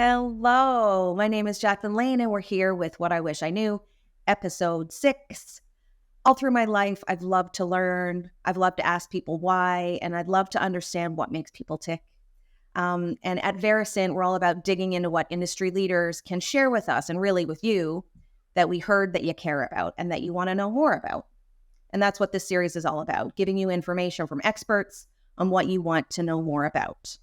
Hello, my name is Jacklyn Lane, and we're here with What I Wish I Knew, episode 6. All through my life, I've loved to learn. I've loved to ask people why, and I'd love to understand what makes people tick. And at Vericent, we're all about digging into what industry leaders can share with us and really with you that we heard that you care about and that you want to know more about. And that's what this series is all about, giving you information from experts on what you want to know more about.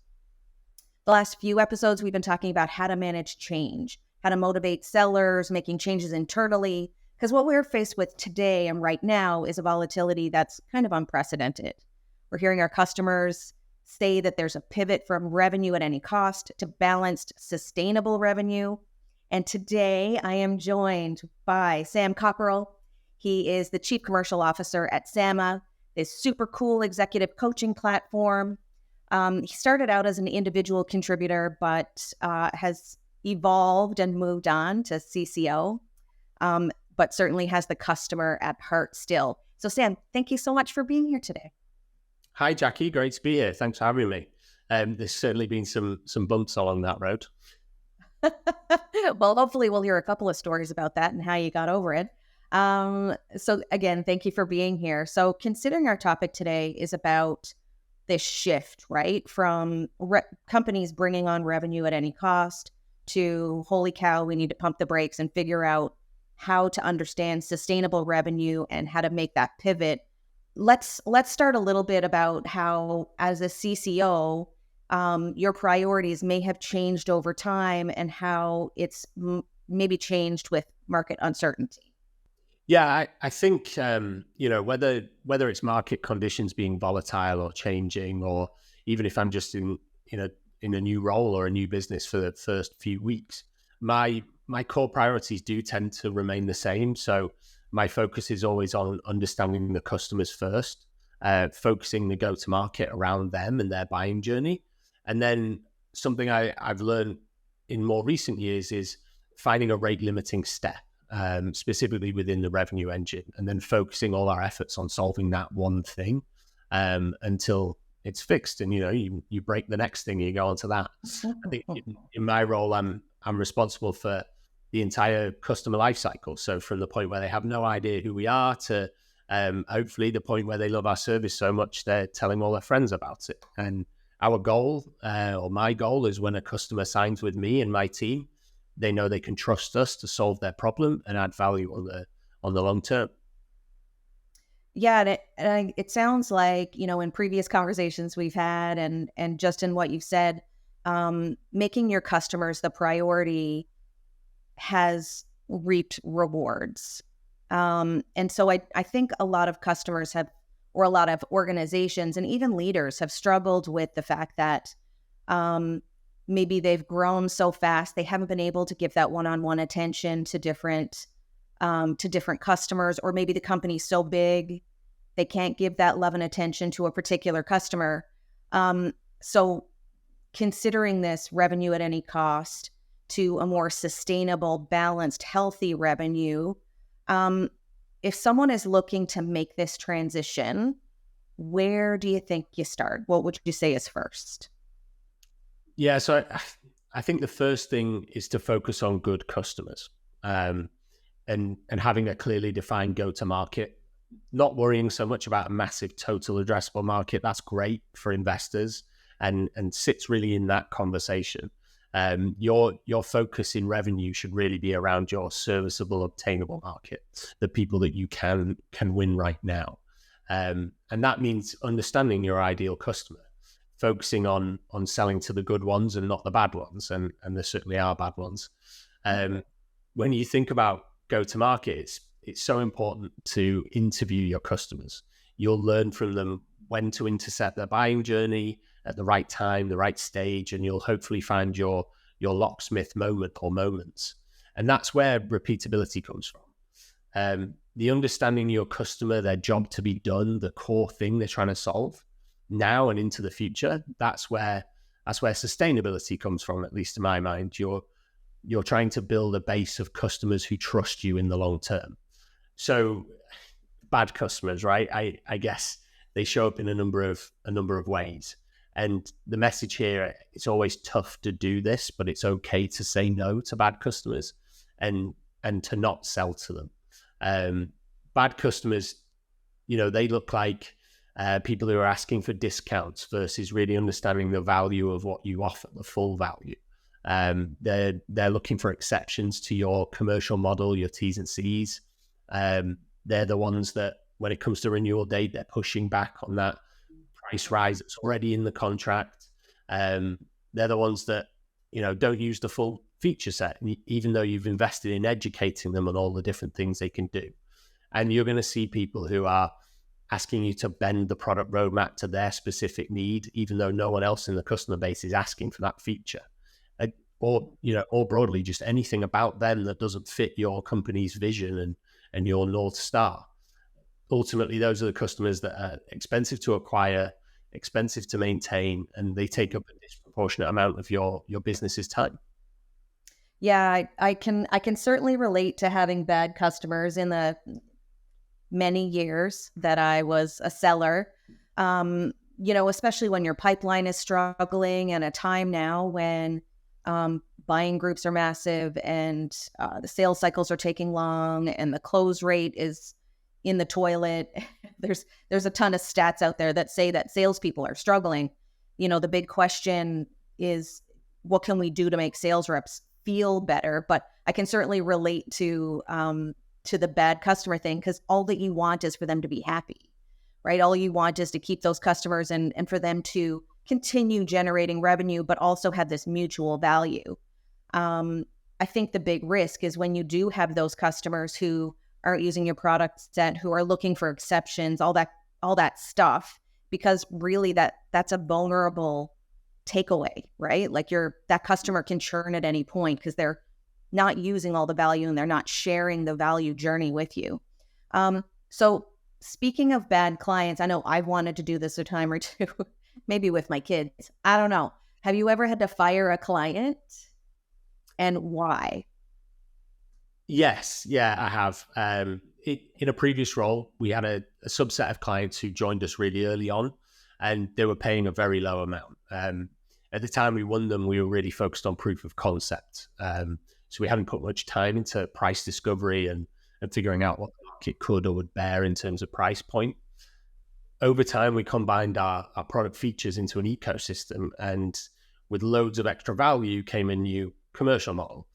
The last few episodes, we've been talking about how to manage change, how to motivate sellers, making changes internally, because what we're faced with today and right now is a volatility that's kind of unprecedented. We're hearing our customers say that there's a pivot from revenue at any cost to balanced, sustainable revenue. And today I am joined by Sam Cockerill. He is the Chief Commercial Officer at SAMA, this super cool executive coaching platform. He started out as an individual contributor, but has evolved and moved on to CCO, but certainly has the customer at heart still. So Sam, thank you so much for being here today. Hi, Jackie. Great to be here. Thanks for having me. There's certainly been some bumps along that road. Well, hopefully we'll hear a couple of stories about that and how you got over it. So again, thank you for being here. So considering our topic today is about this shift, right? From companies bringing on revenue at any cost to, holy cow, we need to pump the brakes and figure out how to understand sustainable revenue and how to make that pivot. Let's start a little bit about how, as a CCO, your priorities may have changed over time and how it's maybe changed with market uncertainty. Yeah, I think, whether it's market conditions being volatile or changing, or even if I'm just in a new role or a new business for the first few weeks, my core priorities do tend to remain the same. So my focus is always on understanding the customers first, focusing the go-to-market around them and their buying journey. And then something I've learned in more recent years is finding a rate limiting step. Specifically within the revenue engine, and then focusing all our efforts on solving that one thing until it's fixed, and you break the next thing and you go on to that. I think in my role, I'm responsible for the entire customer life cycle. So from the point where they have no idea who we are to hopefully the point where they love our service so much they're telling all their friends about it. And our goal, or my goal, is when a customer signs with me and my team, they know they can trust us to solve their problem and add value on the long term. Yeah, and it sounds like, in previous conversations we've had and just in what you've said, making your customers the priority has reaped rewards. And so I think a lot of customers have, or a lot of organizations and even leaders have struggled with the fact that maybe they've grown so fast, they haven't been able to give that one-on-one attention to different customers, or maybe the company's so big, they can't give that love and attention to a particular customer. So considering this revenue at any cost to a more sustainable, balanced, healthy revenue, if someone is looking to make this transition, where do you think you start? What would you say is first? Yeah, so I think the first thing is to focus on good customers, and having a clearly defined go-to-market, not worrying so much about a massive total addressable market. That's great for investors and sits really in that conversation. Your focus in revenue should really be around your serviceable, obtainable market, the people that you can win right now. And that means understanding your ideal customer, focusing on selling to the good ones and not the bad ones. And there certainly are bad ones. When you think about go-to-market, it's so important to interview your customers. You'll learn from them when to intercept their buying journey at the right time, the right stage, and you'll hopefully find your locksmith moment or moments. And that's where repeatability comes from. The understanding your customer, their job to be done, the core thing they're trying to solve now and into the future, that's where sustainability comes from, at least in my mind. You're trying to build a base of customers who trust you in the long term. So bad customers, right? I guess they show up in a number of ways. And the message here, it's always tough to do this, but it's okay to say no to bad customers and to not sell to them. Bad customers, they look like people who are asking for discounts versus really understanding the value of what you offer, the full value. They're looking for exceptions to your commercial model, your T's and C's. They're the ones that, when it comes to renewal date, they're pushing back on that price rise that's already in the contract. They're the ones that, don't use the full feature set, even though you've invested in educating them on all the different things they can do. And you're going to see people who are asking you to bend the product roadmap to their specific need, even though no one else in the customer base is asking for that feature. Or broadly, just anything about them that doesn't fit your company's vision and your North Star. Ultimately, those are the customers that are expensive to acquire, expensive to maintain, and they take up a disproportionate amount of your business's time. Yeah, I can certainly relate to having bad customers in the many years that I was a seller. Especially when your pipeline is struggling, and a time now when buying groups are massive and the sales cycles are taking long and the close rate is in the toilet. There's a ton of stats out there that say that salespeople are struggling. The big question is, what can we do to make sales reps feel better? But I can certainly relate to the bad customer thing, because all that you want is for them to be happy, right? All you want is to keep those customers and for them to continue generating revenue, but also have this mutual value. I think the big risk is when you do have those customers who aren't using your product set, who are looking for exceptions, all that stuff, because really that's a vulnerable takeaway, right? Like that customer can churn at any point because they're not using all the value and they're not sharing the value journey with you. So speaking of bad clients, I know I've wanted to do this a time or two, maybe with my kids. I don't know. Have you ever had to fire a client, and why? Yes. Yeah, I have. In a previous role, we had a subset of clients who joined us really early on, and they were paying a very low amount. At the time we won them, we were really focused on proof of concept. So we hadn't put much time into price discovery and figuring out what the market could or would bear in terms of price point. Over time, we combined our product features into an ecosystem, and with loads of extra value came a new commercial model.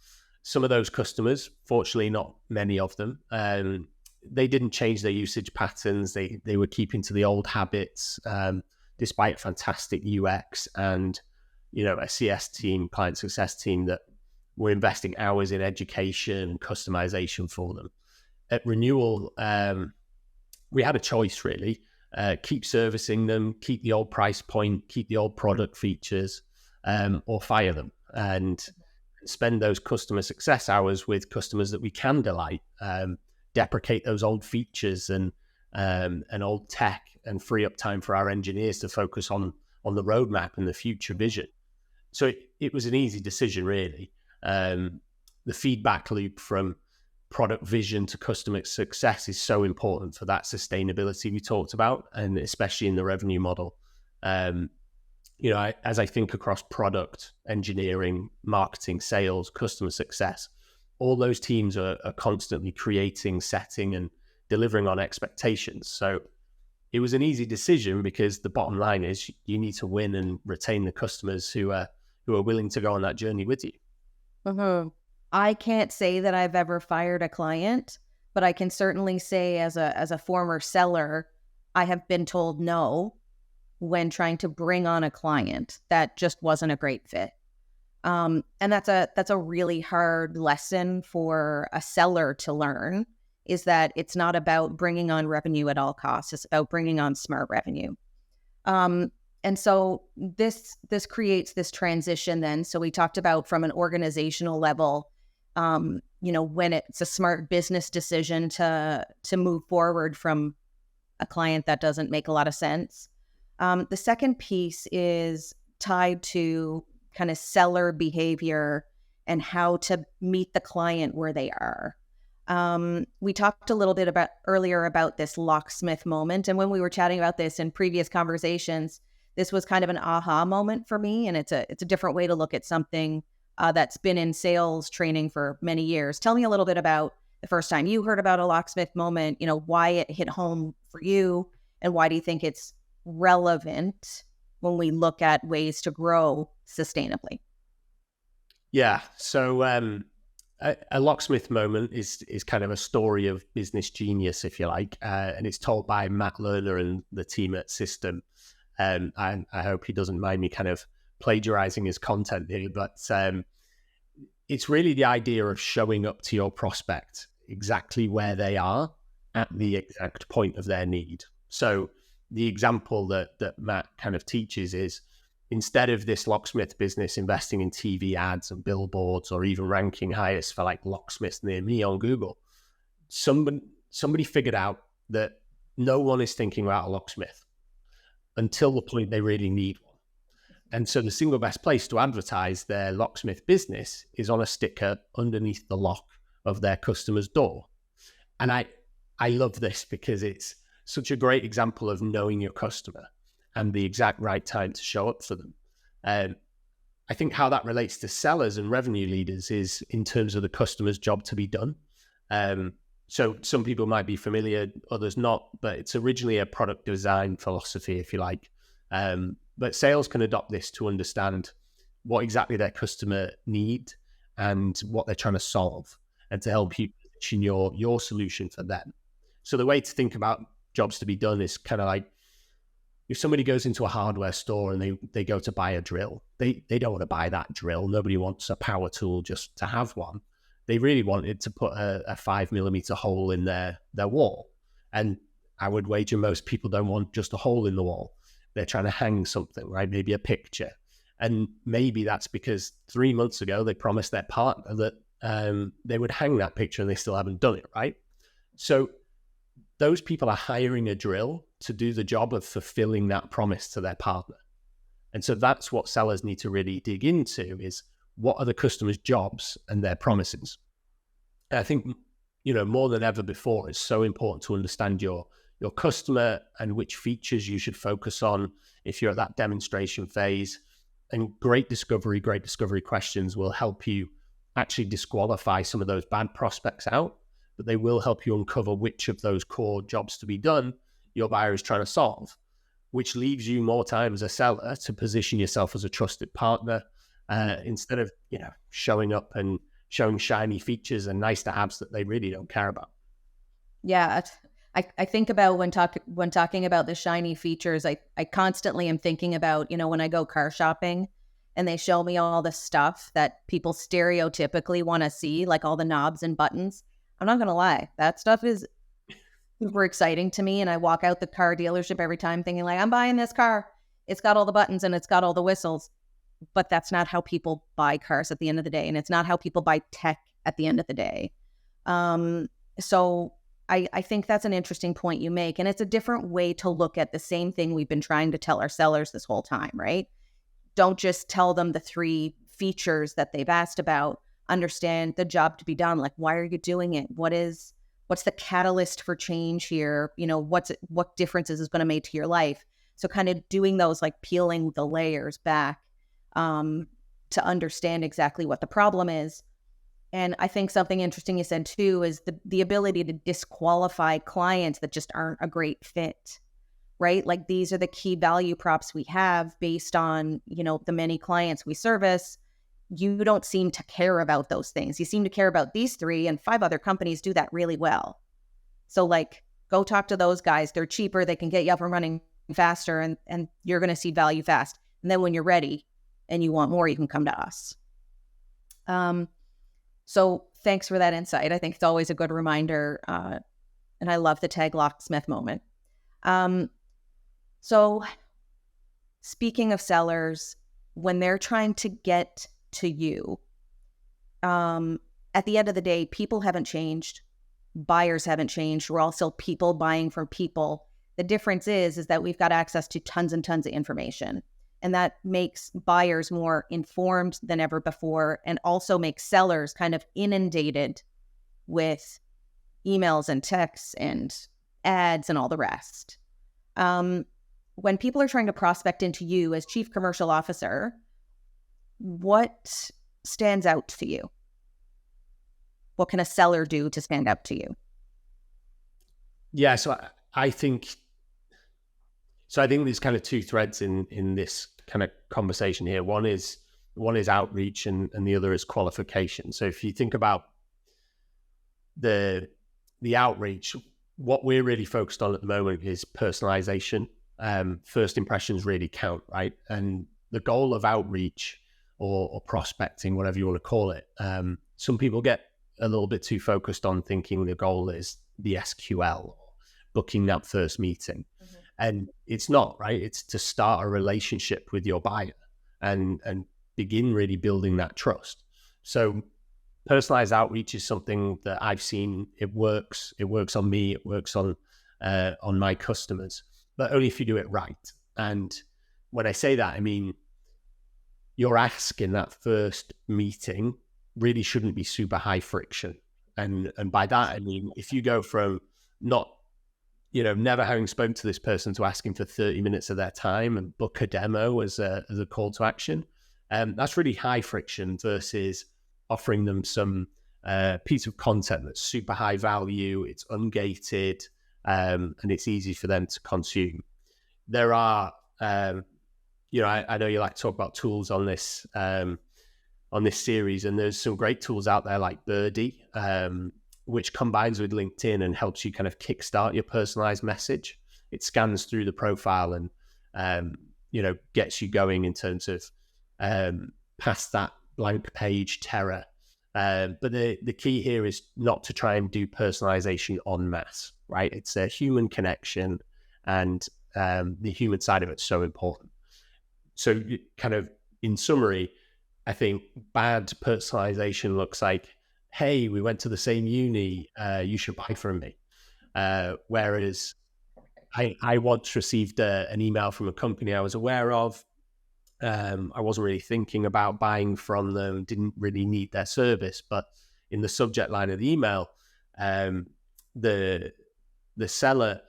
Some of those customers, fortunately not many of them, they didn't change their usage patterns. They were keeping to the old habits, despite fantastic UX and a CS team, client success team, that were investing hours in education and customization for them. At renewal, we had a choice really. Keep servicing them, keep the old price point, keep the old product features, or fire them and spend those customer success hours with customers that we can delight, deprecate those old features and old tech, and free up time for our engineers to focus on the roadmap and the future vision. So it was an easy decision, really. The feedback loop from product vision to customer success is so important for that sustainability we talked about, and especially in the revenue model. As I think across product, engineering, marketing, sales, customer success, all those teams are constantly creating, setting, and delivering on expectations. So it was an easy decision, because the bottom line is you need to win and retain the customers who are willing to go on that journey with you. Mm-hmm. I can't say that I've ever fired a client, but I can certainly say as a former seller, I have been told no when trying to bring on a client that just wasn't a great fit. And that's a really hard lesson for a seller to learn, is that it's not about bringing on revenue at all costs. It's about bringing on smart revenue. And so this creates this transition then. So we talked about from an organizational level, when it's a smart business decision to move forward from a client that doesn't make a lot of sense. The second piece is tied to kind of seller behavior and how to meet the client where they are. We talked a little bit earlier about this locksmith moment. And when we were chatting about this in previous conversations, this was kind of an aha moment for me. And it's a different way to look at something that's been in sales training for many years. Tell me a little bit about the first time you heard about a locksmith moment, why it hit home for you, and why do you think it's relevant when we look at ways to grow sustainably? Yeah. So a locksmith moment is kind of a story of business genius, if you like, and it's told by Matt Lerner and the team at System. And I hope he doesn't mind me kind of plagiarizing his content here, but it's really the idea of showing up to your prospect exactly where they are at the exact point of their need. So the example that Matt kind of teaches is, instead of this locksmith business investing in TV ads and billboards or even ranking highest for like locksmiths near me on Google, somebody figured out that no one is thinking about a locksmith until the point they really need one. And so the single best place to advertise their locksmith business is on a sticker underneath the lock of their customer's door. And I love this because it's such a great example of knowing your customer and the exact right time to show up for them. I think how that relates to sellers and revenue leaders is in terms of the customer's job to be done. So some people might be familiar, others not, but it's originally a product design philosophy, if you like. But sales can adopt this to understand what exactly their customer need and what they're trying to solve, and to help you position your solution for them. So the way to think about jobs to be done is kind of like, if somebody goes into a hardware store and they go to buy a drill, they don't want to buy that drill. Nobody wants a power tool just to have one. They really wanted to put a 5mm hole in their wall. And I would wager most people don't want just a hole in the wall. They're trying to hang something, right? Maybe a picture. And maybe that's because 3 months ago, they promised their partner that they would hang that picture and they still haven't done it, right? So those people are hiring a drill to do the job of fulfilling that promise to their partner. And so that's what sellers need to really dig into, is what are the customer's jobs and their promises. And I think, more than ever before, it's so important to understand your customer and which features you should focus on if you're at that demonstration phase. And great discovery questions will help you actually disqualify some of those bad prospects out, but they will help you uncover which of those core jobs to be done your buyer is trying to solve, which leaves you more time as a seller to position yourself as a trusted partner, instead of, showing up and showing shiny features and nice to haves that they really don't care about. Yeah. I think about when talking about the shiny features, I constantly am thinking about, when I go car shopping and they show me all the stuff that people stereotypically want to see, like all the knobs and buttons. I'm not going to lie. That stuff is super exciting to me. And I walk out the car dealership every time thinking like, I'm buying this car. It's got all the buttons and it's got all the whistles. But that's not how people buy cars at the end of the day. And it's not how people buy tech at the end of the day. So I think that's an interesting point you make. And it's a different way to look at the same thing we've been trying to tell our sellers this whole time, right? Don't just tell them the 3 features that they've asked about. Understand the job to be done. Like, why are you doing it? What's the catalyst for change here? What differences is going to make to your life? So kind of doing those, like peeling the layers back to understand exactly what the problem is. And I think something interesting you said too is the ability to disqualify clients that just aren't a great fit, right? Like, these are the key value props we have based on, the many clients we service. You don't seem to care about those things. You seem to care about these 3, and 5 other companies do that really well. So like, go talk to those guys. They're cheaper. They can get you up and running faster, and you're going to see value fast. And then when you're ready and you want more, you can come to us. So thanks for that insight. I think it's always a good reminder. And I love the tag locksmith moment. So speaking of sellers, when they're trying to get to you, at the end of the day, people haven't changed. Buyers haven't changed. We're all still people buying from people. The difference is that we've got access to tons and tons of information. And that makes buyers more informed than ever before, and also makes sellers kind of inundated with emails and texts and ads and all the rest. when people are trying to prospect into you as chief commercial officer, what stands out to you? What can a seller do to stand out to you? Yeah, so I think there's kind of two threads in this kind of conversation here. One is outreach, and the other is qualification. So if you think about the outreach, what we're really focused on at the moment is personalization. First impressions really count, right? And the goal of outreach or prospecting, whatever you want to call it, some people get a little bit too focused on thinking the goal is the SQL or booking that first meeting. Mm-hmm. And it's not, right? It's to start a relationship with your buyer and begin really building that trust. So personalized outreach is something that I've seen. It works. It works on me. It works on my customers, but only if you do it right. And when I say that, I mean, your ask in that first meeting really shouldn't be super high friction. And by that, I mean, if you go from never having spoken to this person to asking for 30 minutes of their time and book a demo as a call to action, that's really high friction versus offering them some piece of content that's super high value, it's ungated, and it's easy for them to consume. There are, I know you like to talk about tools on this series, and there's some great tools out there like Birdie, which combines with LinkedIn and helps you kind of kickstart your personalized message. It scans through the profile and, gets you going in terms of past that blank page terror. But the key here is not to try and do personalization en masse, right? It's a human connection, and the human side of it's so important. So kind of in summary, I think bad personalization looks like, hey, we went to the same uni, you should buy from me. Whereas I once received an email from a company I was aware of. I wasn't really thinking about buying from them, didn't really need their service, but in the subject line of the email, the seller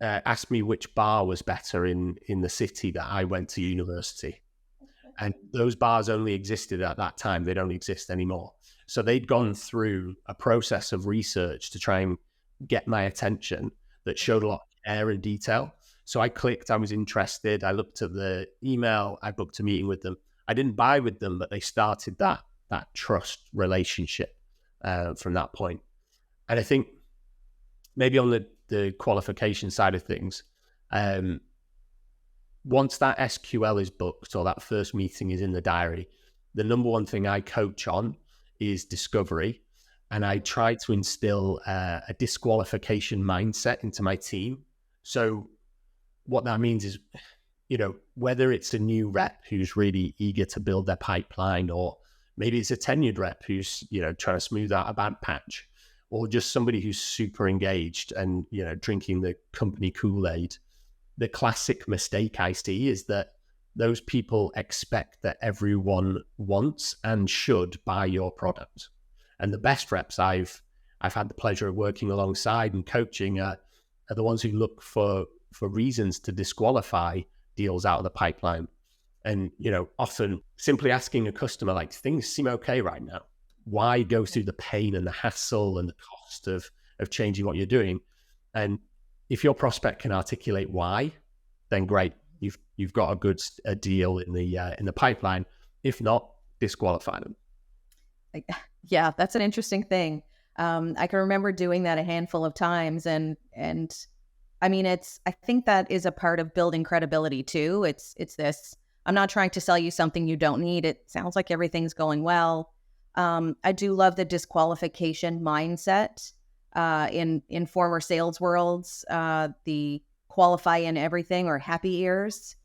asked me which bar was better in the city that I went to university. And those bars only existed at that time. They don't exist anymore. So they'd gone through a process of research to try and get my attention that showed a lot of care and detail. So I clicked, I was interested. I looked at the email, I booked a meeting with them. I didn't buy with them, but they started that trust relationship from that point. And I think maybe on the qualification side of things, once that SQL is booked or that first meeting is in the diary, the number one thing I coach on is discovery. And I try to instill a disqualification mindset into my team. So what that means is, whether it's a new rep who's really eager to build their pipeline, or maybe it's a tenured rep who's, trying to smooth out a bad patch, or just somebody who's super engaged and, drinking the company Kool-Aid. The classic mistake I see is that those people expect that everyone wants and should buy your product. And the best reps I've had the pleasure of working alongside and coaching are the ones who look for reasons to disqualify deals out of the pipeline. And, often simply asking a customer, like, things seem okay right now. Why go through the pain and the hassle and the cost of changing what you're doing? And if your prospect can articulate why, then great. You've got a deal in the pipeline. If not, disqualify them. Yeah, that's an interesting thing. I can remember doing that a handful of times, and I mean, I think that is a part of building credibility too. It's this, I'm not trying to sell you something you don't need. It sounds like everything's going well. I do love the disqualification mindset. In former sales worlds, the qualify in everything or happy ears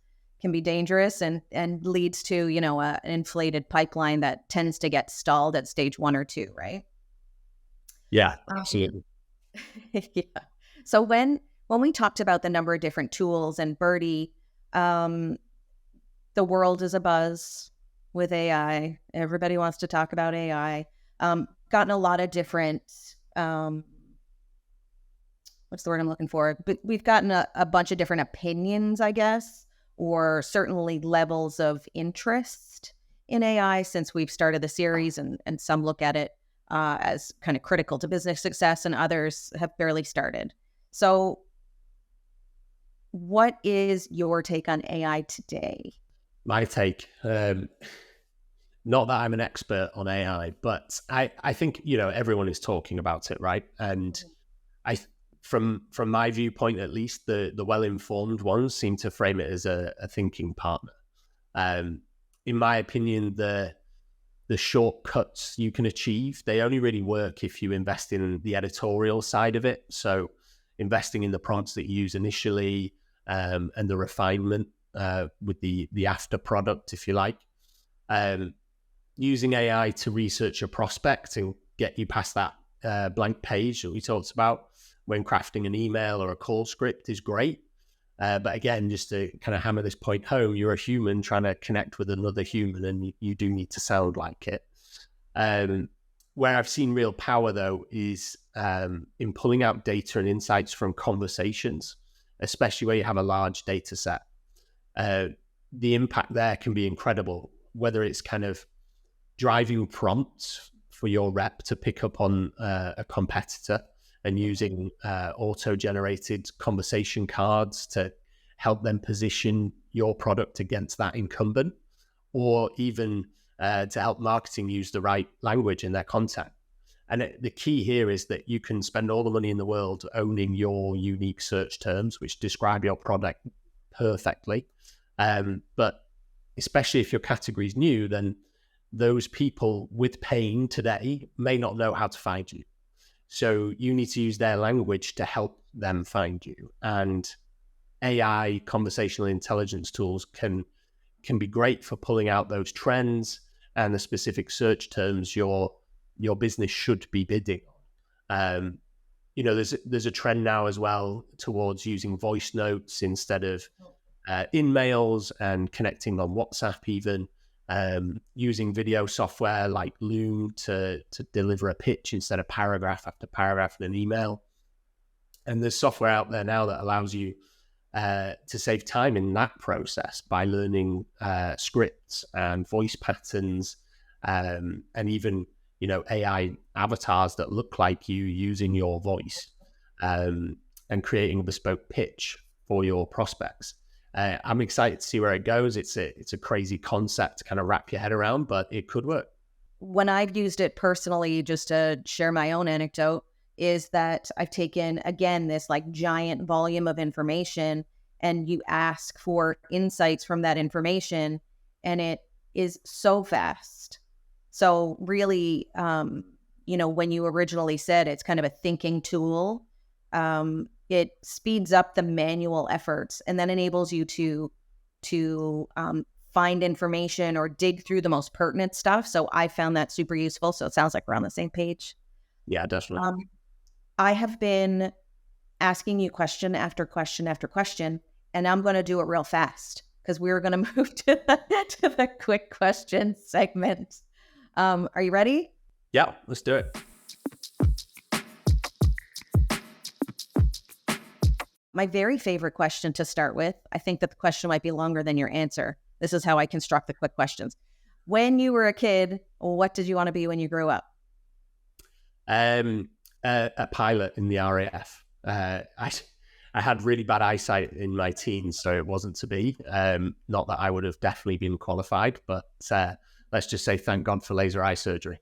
can be dangerous and leads to, an inflated pipeline that tends to get stalled at stage 1 or 2, right? Yeah, absolutely. Yeah. So when we talked about the number of different tools and Birdie, the world is abuzz with AI. Everybody wants to talk about AI. Gotten a lot of different what's the word I'm looking for? But we've gotten a bunch of different opinions, I guess, or certainly levels of interest in AI since we've started the series, and some look at it as kind of critical to business success, and others have barely started. So, what is your take on AI today? My take, not that I'm an expert on AI, but I think, everyone is talking about it, right? And I, from my viewpoint at least, the well-informed ones seem to frame it as a thinking partner. In my opinion, the shortcuts you can achieve, they only really work if you invest in the editorial side of it. So investing in the prompts that you use initially, and the refinement with the after product, if you like. Using AI to research a prospect and get you past that blank page that we talked about when crafting an email or a call script is great. But again, just to kind of hammer this point home, you're a human trying to connect with another human, and you do need to sound like it. Where I've seen real power, though, is in pulling out data and insights from conversations, especially where you have a large data set. The impact there can be incredible, whether it's kind of driving prompts for your rep to pick up on a competitor and using auto-generated conversation cards to help them position your product against that incumbent, or even to help marketing use the right language in their content. And the key here is that you can spend all the money in the world owning your unique search terms, which describe your product perfectly. But especially if your category is new, then those people with pain today may not know how to find you. So you need to use their language to help them find you. And AI, conversational intelligence tools can be great for pulling out those trends and the specific search terms your business should be bidding on. There's a trend now as well towards using voice notes instead of in-mails, and connecting on WhatsApp even. Using video software like Loom to deliver a pitch instead of paragraph after paragraph in an email. And there's software out there now that allows you to save time in that process by learning scripts and voice patterns, and even AI avatars that look like you using your voice, and creating a bespoke pitch for your prospects. I'm excited to see where it goes. It's a crazy concept to kind of wrap your head around, but it could work. When I've used it personally, just to share my own anecdote, is that I've taken, again, this like giant volume of information, and you ask for insights from that information, and it is so fast. So really, when you originally said it's kind of a thinking tool, it speeds up the manual efforts and then enables you to find information or dig through the most pertinent stuff. So I found that super useful. So it sounds like we're on the same page. Yeah, definitely. I have been asking you question after question after question, and I'm going to do it real fast because we're going to move to the quick question segment. Are you ready? Yeah, let's do it. My very favorite question to start with, I think that the question might be longer than your answer. This is how I construct the quick questions. When you were a kid, what did you want to be when you grew up? A pilot in the RAF. I had really bad eyesight in my teens, so it wasn't to be. Not that I would have definitely been qualified, but let's just say thank God for laser eye surgery.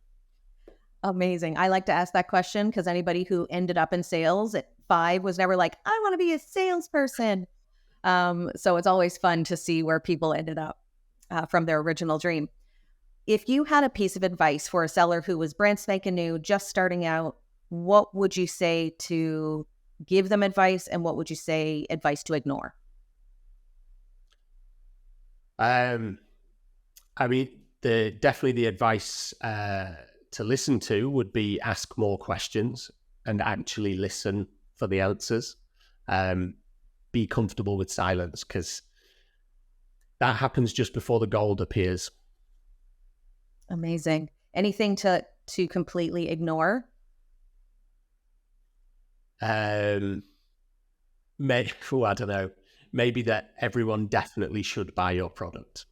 Amazing. I like to ask that question because anybody who ended up in sales at 5 was never like, I want to be a salesperson. So it's always fun to see where people ended up from their original dream. If you had a piece of advice for a seller who was brand spanking new, just starting out, what would you say to give them advice, and what would you say advice to ignore? Definitely the advice to listen to would be ask more questions and actually listen for the answers. Be comfortable with silence, because that happens just before the gold appears. Amazing. Anything to completely ignore? I don't know. Maybe that everyone definitely should buy your product.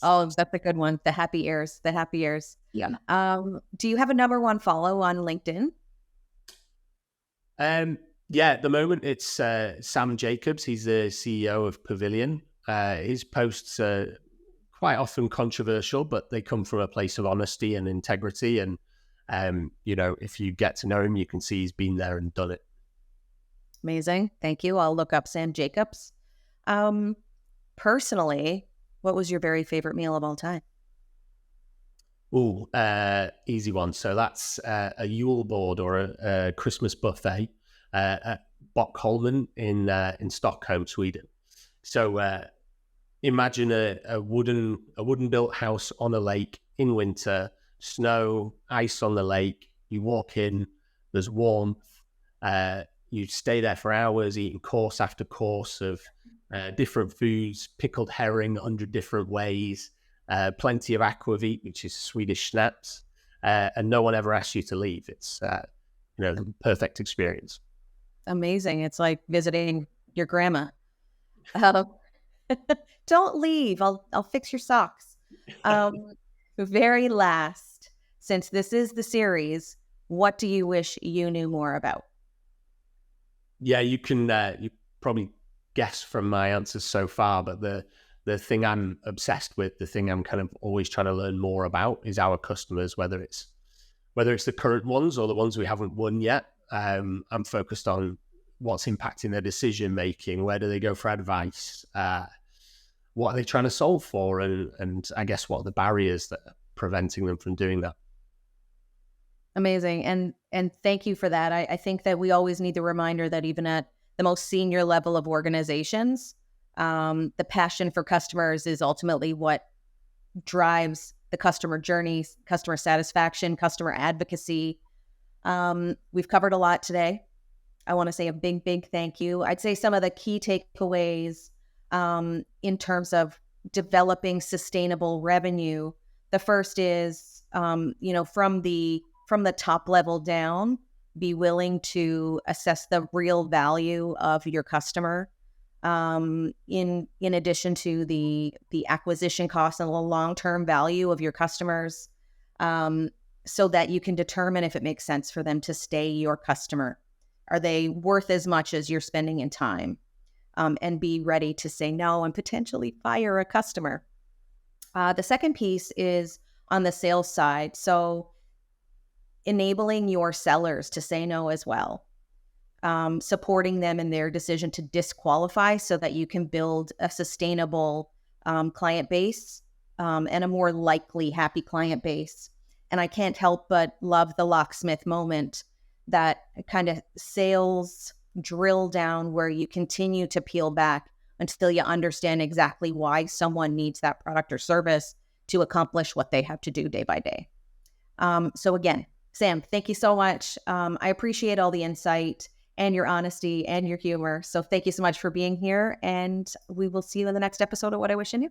Oh, that's a good one. The happy ears, the happy ears. Yeah. Do you have a number one follow on LinkedIn? Yeah, at the moment it's Sam Jacobs. He's the CEO of Pavilion. His posts are quite often controversial, but they come from a place of honesty and integrity. And, if you get to know him, you can see he's been there and done it. Amazing. Thank you. I'll look up Sam Jacobs. Personally, what was your very favorite meal of all time? Ooh, easy one. So that's a Yule board or a Christmas buffet at Bockholmen in Stockholm, Sweden. So imagine a wooden built house on a lake in winter, snow, ice on the lake. You walk in, there's warmth. You stay there for hours, eating course after course of different foods, pickled herring 100 different ways. Plenty of aquavit, which is Swedish schnapps, and no one ever asks you to leave. It's the perfect experience. Amazing. It's like visiting your grandma. Uh, don't leave. I'll fix your socks. Very last, since this is the series, what do you wish you knew more about? Yeah, you can you probably guess from my answers so far, but the thing I'm obsessed with, the thing I'm kind of always trying to learn more about is our customers, whether it's the current ones or the ones we haven't won yet. I'm focused on what's impacting their decision making, where do they go for advice, what are they trying to solve for, and I guess what are the barriers that are preventing them from doing that. Amazing. And thank you for that. I think that we always need the reminder that even at the most senior level of organizations, the passion for customers is ultimately what drives the customer journey, customer satisfaction, customer advocacy. We've covered a lot today. I want to say a big, big thank you. I'd say some of the key takeaways in terms of developing sustainable revenue. The first is, from the top level down, be willing to assess the real value of your customer. In addition to the acquisition costs and the long-term value of your customers, so that you can determine if it makes sense for them to stay your customer. Are they worth as much as you're spending in time? And be ready to say no and potentially fire a customer. The second piece is on the sales side. So enabling your sellers to say no as well. Supporting them in their decision to disqualify so that you can build a sustainable client base and a more likely happy client base. And I can't help but love the Locksmith moment, that kind of sales drill down where you continue to peel back until you understand exactly why someone needs that product or service to accomplish what they have to do day by day. So again, Sam, thank you so much. I appreciate all the insight and your honesty and your humor. So thank you so much for being here. And we will see you in the next episode of What I Wish I Knew.